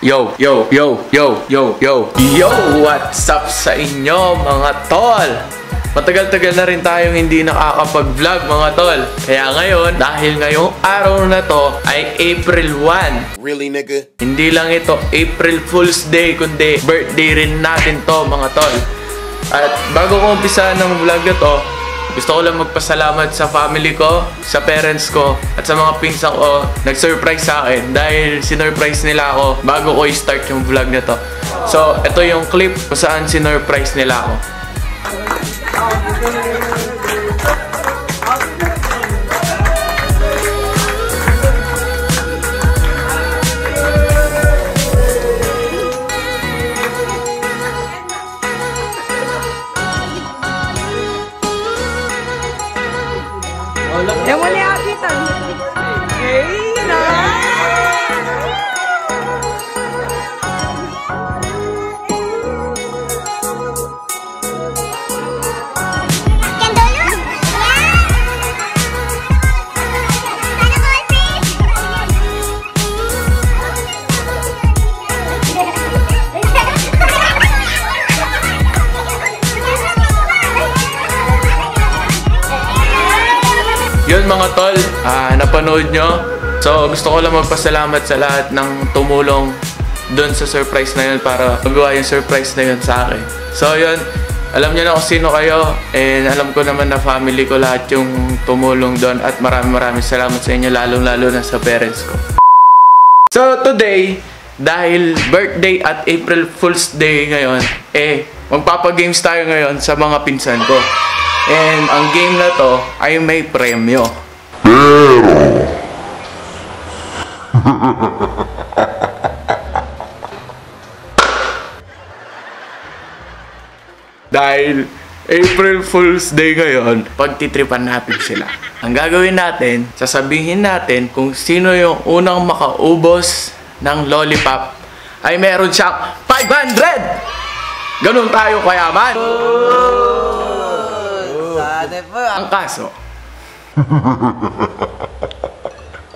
Yo, yo, yo, yo, yo, yo. Yo, what's up sa inyo mga tol? Matagal-tagal na rin tayong hindi nakakapag-vlog mga tol. Kaya ngayon, dahil ngayong araw na to ay April 1. Really, nigga? Hindi lang ito April Fool's Day, kundi birthday rin natin to mga tol. At bago ko umpisa ng vlog na to, gusto ko lang magpasalamat sa family ko, sa parents ko, at sa mga pinsan ko nag-surprise sa akin dahil sinurprise nila ako bago ko i-start yung vlog na to. So, ito yung clip kung saan sinurprise nila ako. Yang mana yang kita? Yun mga tol, napanood nyo. So gusto ko lang magpasalamat sa lahat ng tumulong dun sa surprise na yun para magawa yung surprise na yun sa akin. So yun, alam nyo na kung sino kayo, and alam ko naman na family ko lahat yung tumulong dun, at maraming salamat sa inyo, lalong-lalo na sa parents ko. So today, dahil birthday at April Fool's Day ngayon, magpapagames tayo ngayon sa mga pinsan ko. And ang game na to ay may premyo. Dahil April Fool's Day ngayon, pagtitripan natin sila. Ang gagawin natin, sasabihin natin kung sino yung unang makaubos ng lollipop ay meron siyang 500! Ganun tayo kayaman! Ang kaso,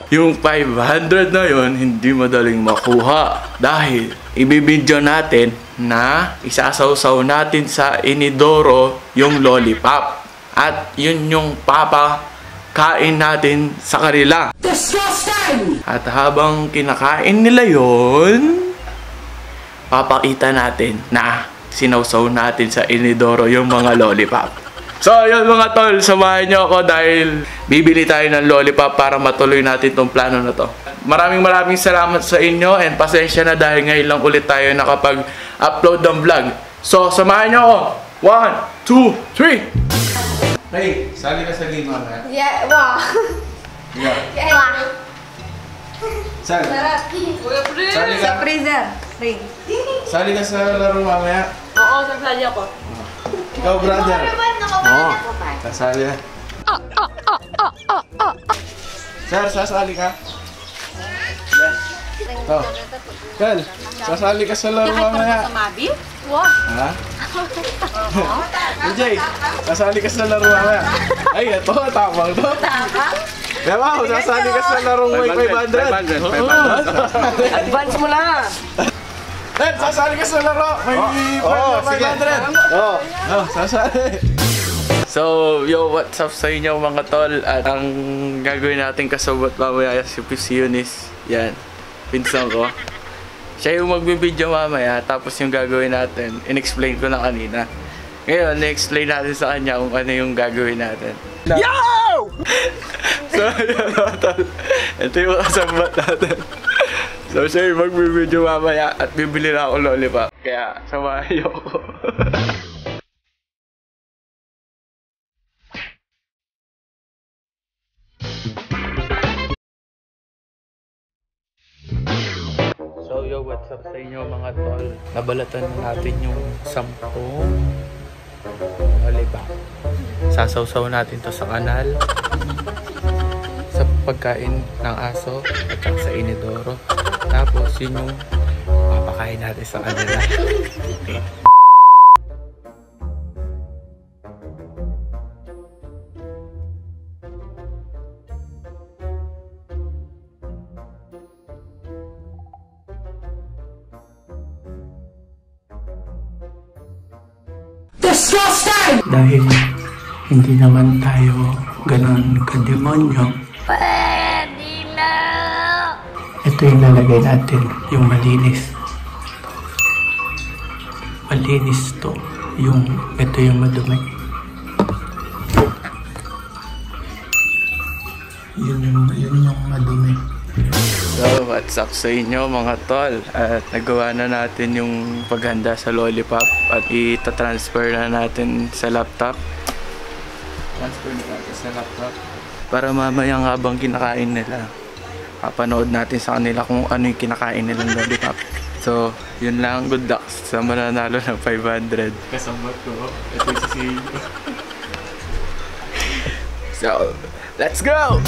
yung 500 na yon hindi madaling makuha dahil ibibidyo natin na isasawsaw natin sa inidoro yung lollipop, at yun yung papakain natin sa kanila. Disgusting! At habang kinakain nila yon, papakita natin na sinawsaw natin sa inidoro yung mga lollipop. So yun mga tol, samahan nyo ako dahil bibili tayo ng lollipop para matuloy natin tong plano na to. Maraming salamat sa inyo, and pasensya na dahil ngayon lang ulit tayo nakapag-upload ng vlog. So samahan nyo ako. 1, 2, 3! Hey, sali ka sa game mamaya. Yeah, wah. Yeah. Wah. Sali. Sali ka. Sa freezer. Ring. Sali ka sa laro mamaya. Oo, sasali ako. Ikaw, brother. Oo, sasali ka. Sir, sasali ka? Ito. Kel, sasali ka sa laro mamaya. Wah. Ha? DJ, sasali ka sa laro mamaya. Ay, ito, tamang to. Diba, sasali ka sa larong may 500. 500. Advance mo lang. Eh, sasali ka sa laro. May 500. Oo, sasali. So, yo, what's up sa inyo mga tol? At ang gagawin natin kasabot mamaya si Eunice. Yan, pinsan ko. Siya yung magbibideo mamaya, tapos yung gagawin natin, in-explain ko na kanina. Ngayon, i-explain natin sa kanya kung ano yung gagawin natin. Yo! So, yun mga tol. Ito yung kasabot natin. So, siya yung magbibideo mamaya at bibili na ako lollipop. Kaya, samahan niyo ako. So, yo, what's up sa inyo mga tol? Nabalatan na natin yung 10 lollipop. Sasawsaw natin to sa kanal, sa pagkain ng aso, at sa inidoro. Tapos yun yung papakain natin sa kanila. Dahil hindi naman tayo ganun kademonyo. Pwede na! Ito yung lalagay natin, yung malinis. Malinis to. Ito yung madumi. Yun yung madumi. So, what's up sa inyo mga tol? At nagawa na natin yung paghanda sa lollipop at ita-transfer na natin sa laptop. Transfer na natin sa laptop. Para mamayang habang kinakain nila, papanood natin sa kanila kung ano yung kinakain nilang lollipop. So, yun lang. Good luck sa mananalo ng 500. Kasama ko. Ito yung sisiyo. So, let's go!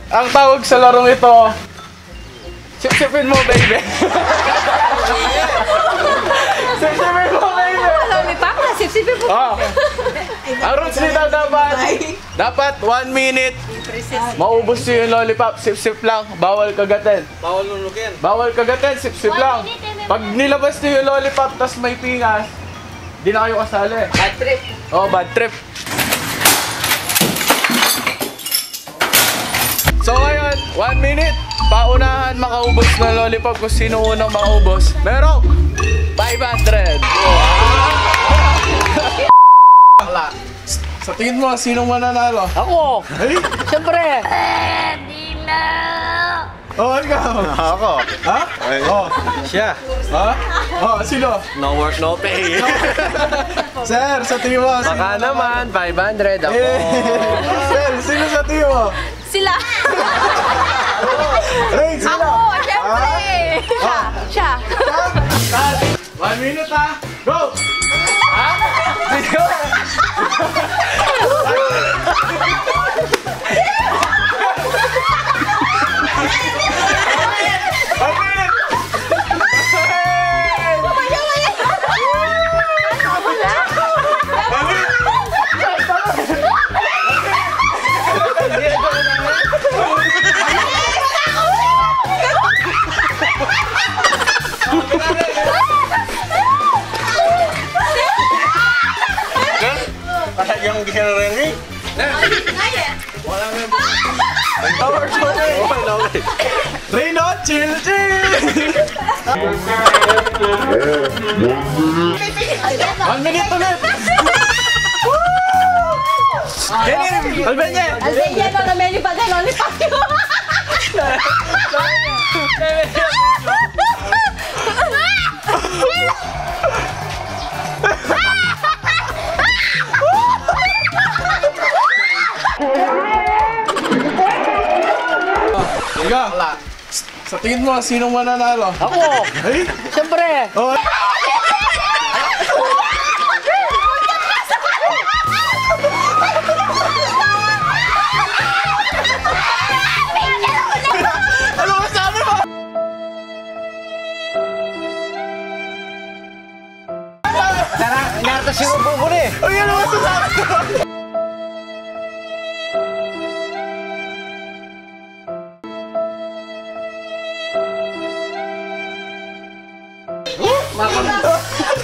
Ang tawag sa larong ito, sip-sipin mo, baby! Sip-sipin mo, baby! Lollipop na, sip-sipin mo. Oh. Ang roots nito dapat 1 minute maubos nyo yung lollipop, sip-sip lang, bawal kagatin. Bawal nunukin. Bawal kagatin, sip-sip lang. Pag nilabas nyo yung lollipop tas may pingas, di na kayo kasali. Bad trip. Oh, bad trip. So ngayon, 1 minute, paunahan makaubos ng lollipop kung sino unang makaubos. Merong 500! Wala. Sa tingin mo, sinong mananalo? Ako! Ay! Siyempre! Pwede na! Oh, ikaw! Ako! Ha? Oh, Siya! ha? Oh, sino? No work, no pay! Sir, sa tingin mo, sino Baka naman, 500 ako! Sir, sino sa tingin mo? Sila. Ray, sino? Ako, syempre. Siya. 1 minute ha! Go! Ha? Go! Yung ginareng wala nga power shooting! Okay. Rino, chill, chill! 1 minute ulit! Kenny! Albenye! Albenye, no, na menu pa din, lollipop yun. Ika, sa tingin mo, sinong mananalo? Ako! Ay! Siyempre! Oh. Ano masabi mo? Tara, inatas yung upo ko na eh! Ay, ano masasabi mo?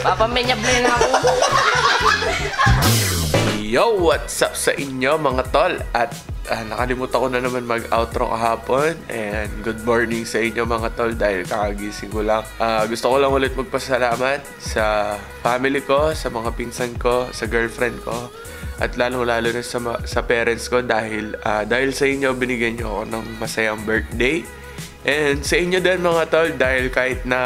Papamenyable na ako! Yo, what's up sa inyo mga tol? At nakalimutan ko na naman mag-outro kahapon. And good morning sa inyo mga tol dahil kakagising ko lang. Gusto ko lang ulit magpasalamat sa family ko, sa mga pinsan ko, sa girlfriend ko. At lalo-lalo na sa parents ko dahil sa inyo binigyan nyo ako ng masayang birthday. And sa inyo din mga tol dahil kahit na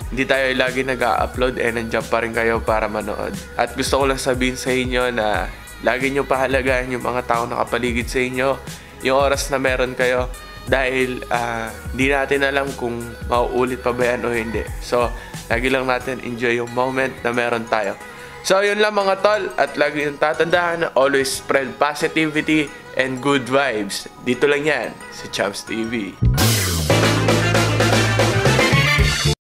hindi tayo lagi nag-a-upload nandiyan pa rin kayo para manood. At gusto ko lang sabihin sa inyo na lagi nyo pahalagaan yung mga tao nakapaligid sa inyo, yung oras na meron kayo dahil hindi natin alam kung mauulit pa ba yan o hindi. So, lagi lang natin enjoy yung moment na meron tayo. So, yun lang mga tol at lagi yung tatandaan na always spread positivity and good vibes. Dito lang yan sa Champs TV.